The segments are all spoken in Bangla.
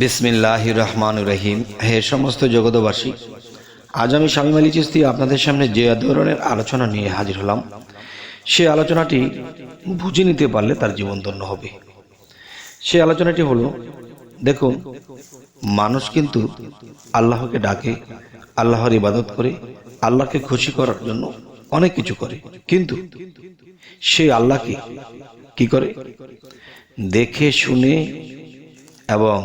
বিসমিল্লাহির রহমানির রহিম। হে সমস্ত জগতবাসী, আজ আমি শামীম আলী চিশতি আপনাদের সামনে যে ধরনের আলোচনা নিয়ে হাজির হলাম, সে আলোচনাটি বুঝে নিতে পারলে তার জীবন ধন্য হবে। সে আলোচনাটি হলো, দেখুন, মানুষ কিন্তু আল্লাহকে ডাকে, আল্লাহর ইবাদত করে, আল্লাহকে খুশি করার জন্য অনেক কিছু করে, কিন্তু সে আল্লাহকে কি করে? দেখে শুনে এবং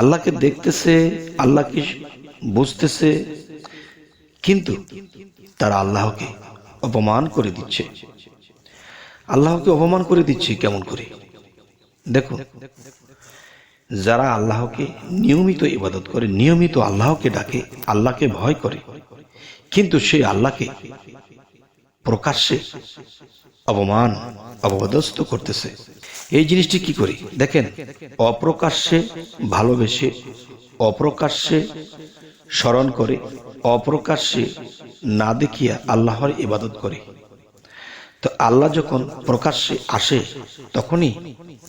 আল্লাহকে দেখতেছে, আল্লাহকে বুঝতেছে, কিন্তু তারা আল্লাহকে অপমান করে দিচ্ছে। আল্লাহকে অপমান করে দিচ্ছে কেমন করে? দেখুন, যারা আল্লাহকে নিয়মিত ইবাদত করে, নিয়মিত আল্লাহকে ডাকে, আল্লাহকে ভয় করে, কিন্তু সে আল্লাহকে প্রকাশ্যে অপমান অপদস্থ করতেছে। এই জিনিসটি কি করে? দেখেন, অপ্রকাশ্যে ভালোবেসে, অপ্রকাশ্যে স্মরণ করে, অপ্রকাশ্যে না দেখিয়া আল্লাহর ইবাদত করে। তো আল্লাহ যখন প্রকাশ্যে আসে, তখনই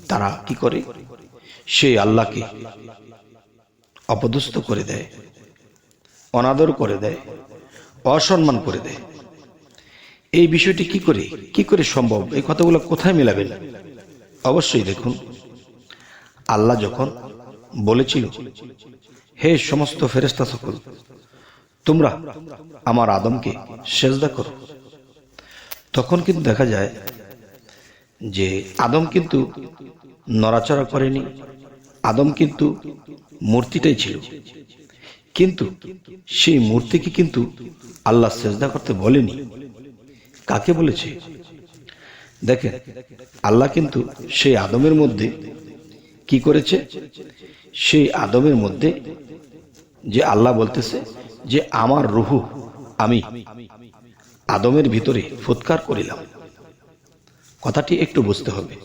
তারা কি করে? সেই আল্লাহকে অপদস্থ করে দেয়, অনাদর করে দেয়, অসম্মান করে দেয়। এই বিষয়টি কি করে সম্ভব? এই কথাগুলো কোথায় মেলাবেন? অবশ্যই দেখুন, আল্লাহ যখন বলেছিল, হে সমস্ত ফেরেশতা সকল, তোমরা আমার আদমকে সেজদা করো, তখন কিন্তু দেখা যায় যে আদম কিন্তু নড়াচড়া করেনি, আদম কিন্তু মূর্তিটাই ছিল, কিন্তু সেই মূর্তিকে কিন্তু আল্লাহ সেজদা করতে বলেনি। কাকে বলেছে? দেখেন, আল্লাহ কিন্তু সেই আদমের মধ্যে কি করেছে? সেই আদমের মধ্যে যে আল্লাহ বলতেছে যে আমার রুহু আমি আদমের ভিতরে ফুৎকার করিলাম। কথাটি একটু বুঝতে হবে।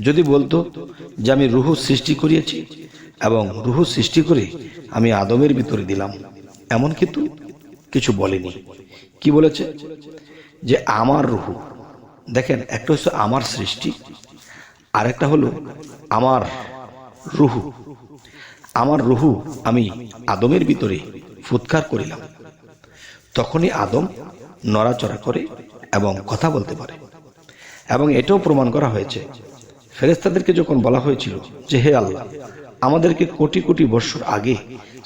যদি বলতো যে আমি রুহু সৃষ্টি করিয়েছি এবং রুহু সৃষ্টি করে আমি আদমের ভিতরে দিলাম, এমন কিন্তু কিছু বলেনি। কি বলেছে? যে আমার রুহু। দেখেন, একটা হচ্ছে আমার সৃষ্টি, আর একটা হলো আমার রুহু। আমার রুহু আমি আদমের ভিতরে ফুৎকার করিলাম, তখনই আদম নড়াচড়া করে এবং কথা বলতে পারে। এবং এটাও প্রমাণ করা হয়েছে, ফেরেশতাদেরকে যখন বলা হয়েছিল যে হে আল্লাহ, আমাদেরকে কোটি কোটি বছর আগে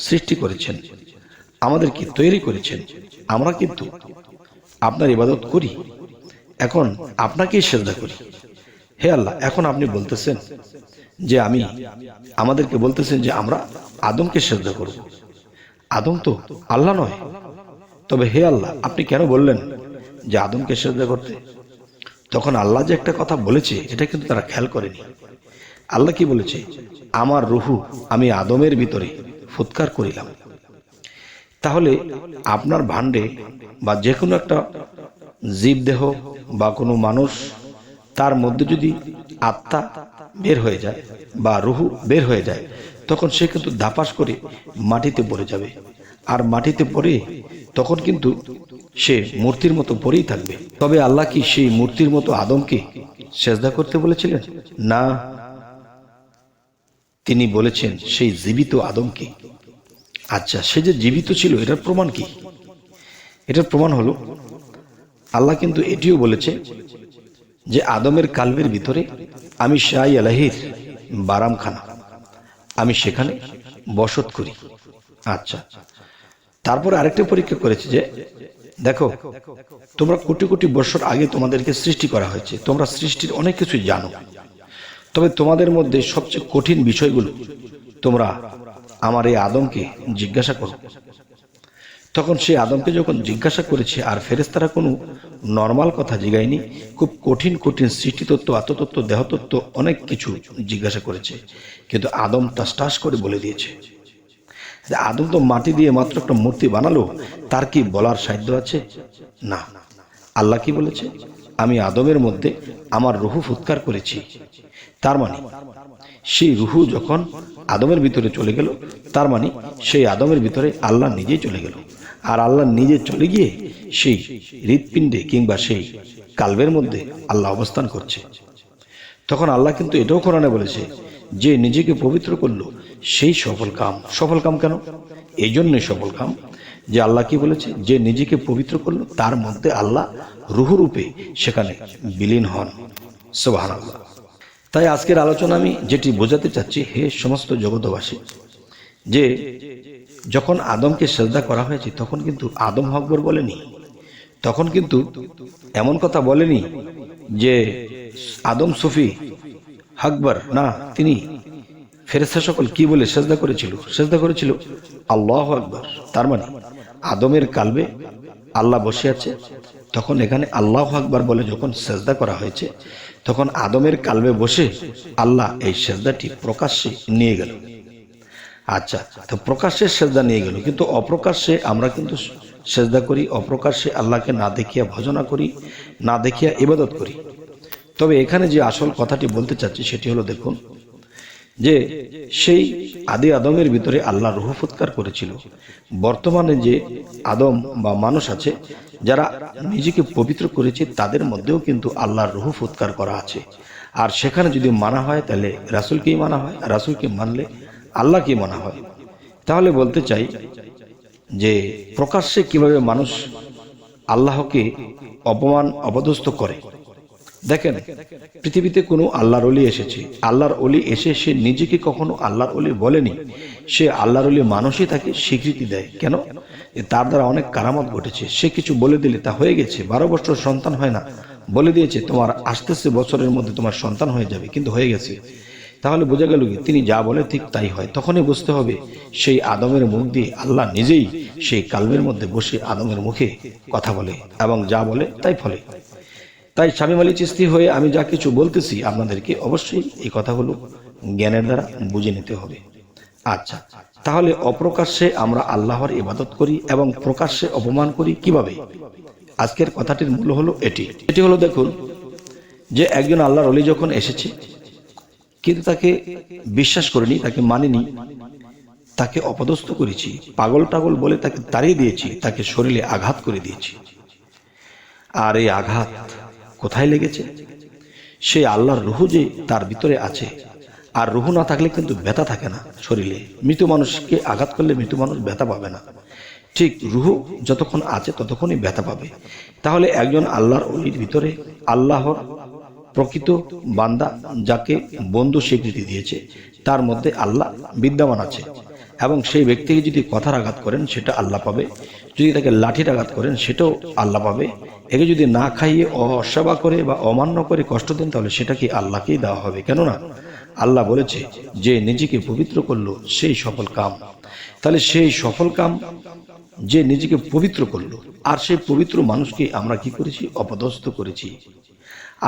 সৃষ্টি করেছেন, আমাদেরকে তৈরি করেছেন, আমরা কিন্তু আপনার ইবাদত করি, এখন আপনাকেই সেজদা করি। হে আল্লাহ, এখন আপনি বলতেছেন যে আমাদেরকে বলতেছেন যে আমরা আদমকে সেজদা করব। আদম তো আল্লাহ নয়। তবে হে আল্লাহ, আপনি কেন বললেন যে আদমকে সেজদা করতে? তখন আল্লাহ যে একটা কথা বলেছে, এটা কিন্তু তারা খেয়াল করেনি। আল্লাহ কি বলেছে? আমার রুহু আমি আদমের ভিতরে ফুৎকার করিলাম। তাহলে আপনার ভাণ্ডে বা যে কোনো একটা জীবদেহ বা কোনো মানুষ, তার মধ্যে যদি আত্মা বের হয়ে যায় বা রুহু বের হয়ে যায়, তখন সে কিন্তু ধাপাস করে মাটিতে পড়ে যাবে। আর মাটিতে পড়ে তখন কিন্তু সে মূর্তির মতো পড়েই থাকবে। তবে আল্লাহ কি সেই মূর্তির মতো আদমকে সেজদা করতে বলেছিলেন? না, তিনি বলেছেন সেই জীবিত আদমকে। আচ্ছা, সে যে জীবিত ছিল, এটার প্রমাণ কি? এটার প্রমাণ হলো, আল্লাহ কিন্তু এটিও বলেছে যে আদমের কালবের ভিতরে আমি শাহ আলাহির বারামখানা, আমি সেখানে বসত করি। আচ্ছা, তারপরে আরেকটা পরীক্ষা করেছে যে দেখো, তোমরা কোটি কোটি বছর আগে তোমাদেরকে সৃষ্টি করা হয়েছে, তোমরা সৃষ্টির অনেক কিছুই জানো, তবে তোমাদের মধ্যে সবচেয়ে কঠিন বিষয়গুলো তোমরা আমার এই আদমকে জিজ্ঞাসা করো। তখন সে আদমকে যখন জিজ্ঞাসা করেছে, আর ফেরেশতারা কোনো নর্মাল কথা জিগায়নি, খুব কঠিন কঠিন সৃষ্টিতত্ত্ব, আত্মতত্ত্ব, দেহতত্ত্ব অনেক কিছু জিজ্ঞাসা করেছে, কিন্তু আদম টাস করে বলে দিয়েছে। আদম তো মাটি দিয়ে মাত্র একটা মূর্তি বানালো, তার কি বলার সাধ্য আছে? না। আল্লাহ কি বলেছে? আমি আদমের মধ্যে আমার রুহু ফুৎকার করেছি। তার মানে সেই রুহু যখন আদমের ভিতরে চলে গেল, তার মানে সেই আদমের ভিতরে আল্লাহ নিজেই চলে গেল। আর আল্লাহ নিজে চলে গিয়ে সেই হৃৎপিণ্ডে কিংবা সেই কালবের মধ্যে আল্লাহ অবস্থান করছে। তখন আল্লাহ কিন্তু এটাও কোরআনে বলেছে যে নিজেকে পবিত্র করলো সেই সফল কাম। সফল কাম কেন? এই জন্যই সফল কাম যে আল্লাহ কি বলেছে, যে নিজেকে পবিত্র করলো তার মধ্যে আল্লাহ রূপে সেখানে বিলীন হন। সুবহানাল্লাহ। তাই আজকের আলোচনা আমি যেটি বোঝাতে চাচ্ছি, হে সমস্ত জগতবাসী, যে যখন আদমকে সেজদা করা হয়েছে তখন কিন্তু আদম আকবর বলেনি, তখন কিন্তু এমন কথা বলেনি যে আদম সুফি আকবর, না, তিনি ফেরেশতা সকল কি বলে সেজদা করেছিল? সেজদা করেছিল আল্লাহু আকবর। তার মানে আদমের কালবে আল্লাহ বসে আছে, তখন এখানে আল্লাহু আকবর বলে যখন সেজদা করা হয়েছে তখন আদমের কালবে বসে আল্লাহ এই সেজদাটি প্রকাশ্যে নিয়ে গেল। আচ্ছা, তো প্রকাশ্যে সেজদা নিয়ে গেল, কিন্তু অপ্রকাশ্যে আমরা কিন্তু সেজদা করি, অপ্রকাশ্যে আল্লাহকে না দেখিয়া ভজনা করি, না দেখিয়া ইবাদত করি। তবে এখানে যে আসল কথাটি বলতে চাচ্ছি সেটি হলো, দেখুন যে সেই আদি আদমের ভিতরে আল্লাহ রূহ ফুৎকার করেছিল। বর্তমানে যে আদম বা মানুষ আছে যারা নিজেকে পবিত্র করেছে তাদের মধ্যেও কিন্তু আল্লাহর রূহ ফুৎকার করা আছে। আর সেখানে যদি মানা হয় তাহলে রাসূলকেই মানা হয়, আর রাসূলকে মানলে আল্লাহকে মানা হয়। তাহলে বলতে চাই যে প্রকাশ্যে কিভাবে মানুষ আল্লাহকে অপমান অপদস্থ করে। দেখেন, পৃথিবীতে কোনো আল্লাহর ওলি এসেছে, আল্লাহর ওলি এসে সে নিজেকে কখনো আল্লাহর ওলি বলেনি, সে আল্লাহর ওলি মানুষই তাকে স্বীকৃতি দেয়। কেন? তার দ্বারা অনেক কারামত ঘটেছে, সে কিছু বলে দিলে তা হয়ে গেছে। 12 বছর সন্তান হয় না, বলে দিয়েছে তোমার আসতেছে বছরের মধ্যে তোমার সন্তান হয়ে যাবে, কিন্তু হয়ে গেছে। তাহলে বোঝা গেল কি তিনি যা বলে ঠিক তাই হয়। তখনই বুঝতে হবে সেই আদমের মুখ দিয়ে আল্লাহ নিজেই সেই কালবের মধ্যে বসে আদমের মুখে কথা বলে এবং যা বলে তাই ফলে। তাই শামীম আলী চিশতি হয়ে আমি যা কিছু বলতেছি আপনাদেরকে অবশ্যই এই কথাগুলো জ্ঞানের দ্বারা বুঝে নিতে হবে। আচ্ছা, তাহলে অপ্রকাশ্যে আমরা আল্লাহর ইবাদত করি এবং প্রকাশ্যে অপমান করি কিভাবে? আজকের কথাটির মূল হলো এটি হলো, দেখুন যে একজন আল্লাহর ওলি যখন এসেছে কিন্তু তাকে বিশ্বাস করিনি, তাকে মানিনি, তাকে অপদস্থ করেছি, পাগল টাগল বলে তাকে তাড়িয়ে দিয়েছি, তাকে শরীরে আঘাত করে দিয়েছি। আর এই আঘাত কোথায় লেগেছে? সেই আল্লাহর রূহ যে তার ভিতরে আছে, আর রূহ না থাকলে কিন্তু ব্যথা থাকে না শরীরে। মৃত মানুষকে আঘাত করলে মৃত মানুষ ব্যথা পাবে না, ঠিক রূহ যতক্ষণ আছে ততক্ষণই ব্যথা পাবে। তাহলে একজন আল্লাহর ওলির ভিতরে আল্লাহর প্রকৃত বান্দা যাকে বন্ধু স্বীকৃতি দিয়েছে তার মধ্যে আল্লাহ বিদ্যমান আছে, এবং সেই ব্যক্তিকে যদি কথার আঘাত করেন সেটা আল্লাহ পাবে, যদি তাকে লাঠির আঘাত করেন সেটাও আল্লাহ পাবে। একে যদি না খাইয়ে অসেবা করে বা অমান্য করে কষ্ট দেন তাহলে সেটা কি আল্লাহকেই দেওয়া হবে। কেননা আল্লাহ বলেছে যে নিজেকে পবিত্র করলো সেই সফল কাম। তাহলে সেই সফল কাম যে নিজেকে পবিত্র করলো, আর সেই পবিত্র মানুষকে আমরা কি করেছি? অপদস্থ করেছি।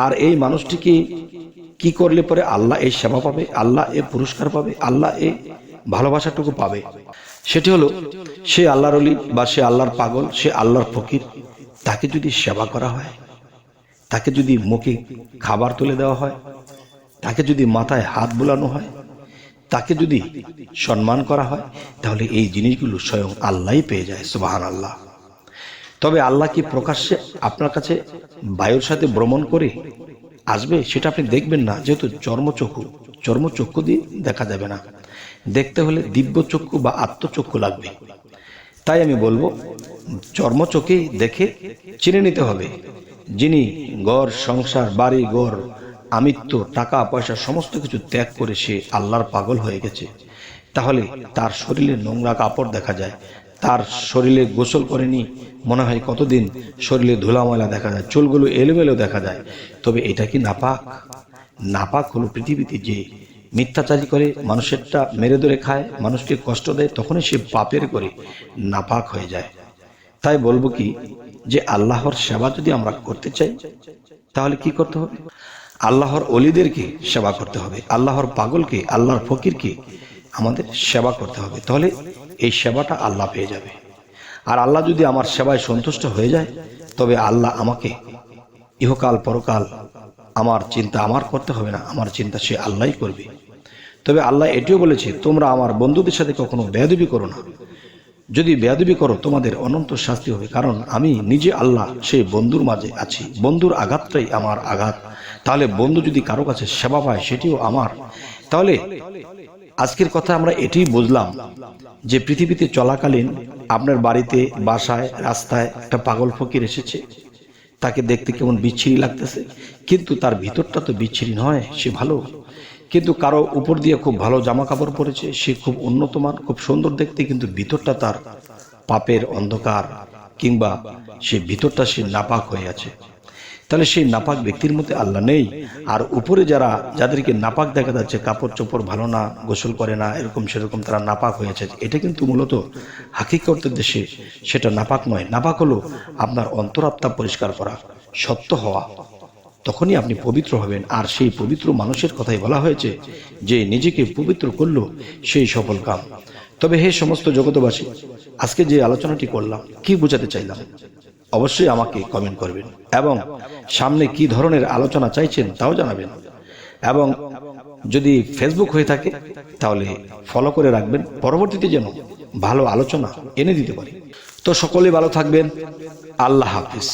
আর এই মানুষটিকে কি করলে পরে আল্লাহ এই সেবা পাবে, আল্লাহ এ পুরস্কার পাবে, আল্লাহ এ ভালোবাসাটুকু পাবে? সেটি হলো সে আল্লাহর ওলি বা সে আল্লাহর পাগল, সে আল্লাহর ফকির, তাকে যদি সেবা করা হয়, তাকে যদি মুখে খাবার তুলে দেওয়া হয়, তাকে যদি মাথায় হাত বুলানো হয়, তাকে যদি সম্মান করা হয়, তাহলে এই জিনিসগুলো স্বয়ং আল্লাহই পেয়ে যায়। সুবহানাল্লাহ। তবে আল্লাহ কি প্রকাশ্যে আপনার কাছে বায়ুর সাথে ভ্রমণ করে আসবে? সেটা আপনি দেখবেন না, যেহেতু চর্মচক্ষু দিয়ে দেখা যাবে না। দেখতে হলে দিব্য চক্ষু বা আত্মচক্ষু লাগবে। তাই আমি বলবো চর্মচক্ষে দেখে চিনে নিতে হবে যিনি ঘর সংসার বাড়ি ঘর আমিত্ব টাকা পয়সা সমস্ত কিছু ত্যাগ করে সে আল্লাহর পাগল হয়ে গেছে। তাহলে তার শরীরে নোংরা কাপড় দেখা যায়, তার শরীরে গোসল করেনি মনে হয় কতদিন, শরীরে ধুলা ময়লা দেখা যায়, চুলগুলো এলোমেলো দেখা যায়। তবে এটা কি নাপাক? নাপাক হলো পৃথিবীতে যে মিথ্যাচারী করে, মানুষেরটা মেরে ধরে খায়, মানুষকে কষ্ট দেয়, তখনই সে পাপের করে নাপাক হয়ে যায়। তাই বলবো কি যে আল্লাহর সেবা যদি আমরা করতে চাই তাহলে কি করতে হবে? আল্লাহর ওলিদেরকে সেবা করতে হবে, আল্লাহর পাগলকে, আল্লাহর ফকিরকে আমাদের সেবা করতে হবে। তাহলে এই সেবাটা আল্লাহ পেয়ে যাবে। আর আল্লাহ যদি আমার সেবায় সন্তুষ্ট হয়ে যায় তবে আল্লাহ আমাকে ইহকাল পরকাল আমার চিন্তা আমার করতে হবে না, আমার চিন্তা সে আল্লাহই করবে। তবে আল্লাহ এটিও বলেছে তোমরা আমার বন্ধুদের সাথে কখনো বেয়াদবি করো না, যদি বেয়াদবি করো তোমাদের অনন্ত শাস্তি হবে। কারণ আমি নিজে আল্লাহ সেই বন্ধুর মাঝে আছি, বন্ধুর আঘাতটাই আমার আঘাত। তাহলে বন্ধু যদি কারো কাছে সেবা পায় সেটিও আমার। তাহলে আজকের কথা আমরা এটাই বুঝলাম যে পৃথিবীতে চলাকালীন আপনার বাড়িতে, বাসায়, রাস্তায় একটা পাগল ফকির এসেছে, তাকে দেখতে কেমন বিচ্ছিরি লাগতেছে, কিন্তু তার ভিতরটা তো বিচ্ছিরি নয়, সে ভালো। কিন্তু কারো উপর দিয়ে খুব ভালো জামা কাপড় পরেছে, সে খুব উন্নতমান, খুব সুন্দর দেখতে, কিন্তু ভিতরটা তার পাপের অন্ধকার, কিংবা সে ভিতরটা সে নাপাক হয়ে আছে। তাহলে সেই নাপাক ব্যক্তির মধ্যে আল্লাহ নেই। আর উপরে যাদেরকে নাপাক দেখা যাচ্ছে, কাপড় চোপড় ভালো না, গোসল করে না, এরকম সেরকম, তারা নাপাক হয়েছে, এটা কিন্তু মূলত হাকিকতের দেশে সেটা নাপাক নয়। নাপাক হলো আপনার অন্তরাত্মা পরিষ্কার করা, সত্য হওয়া, তখনই আপনি পবিত্র হবেন। আর সেই পবিত্র মানুষের কথাই বলা হয়েছে যে নিজেকে পবিত্র করলো সেই সফল কাম। তবে হে সমস্ত জগতবাসী, আজকে যে আলোচনাটি করলাম, কি বোঝাতে চাইলাম, অবশ্যই আমাকে কমেন্ট করবেন, এবং সামনে কি ধরনের আলোচনা চাইছেন তাও জানাবেন। এবং যদি ফেসবুক হয়ে থাকে তাহলে ফলো করে রাখবেন, পরবর্তীতে যেন ভালো আলোচনা এনে দিতে পারি। তো সকলে ভালো থাকবেন। আল্লাহ হাফিজ।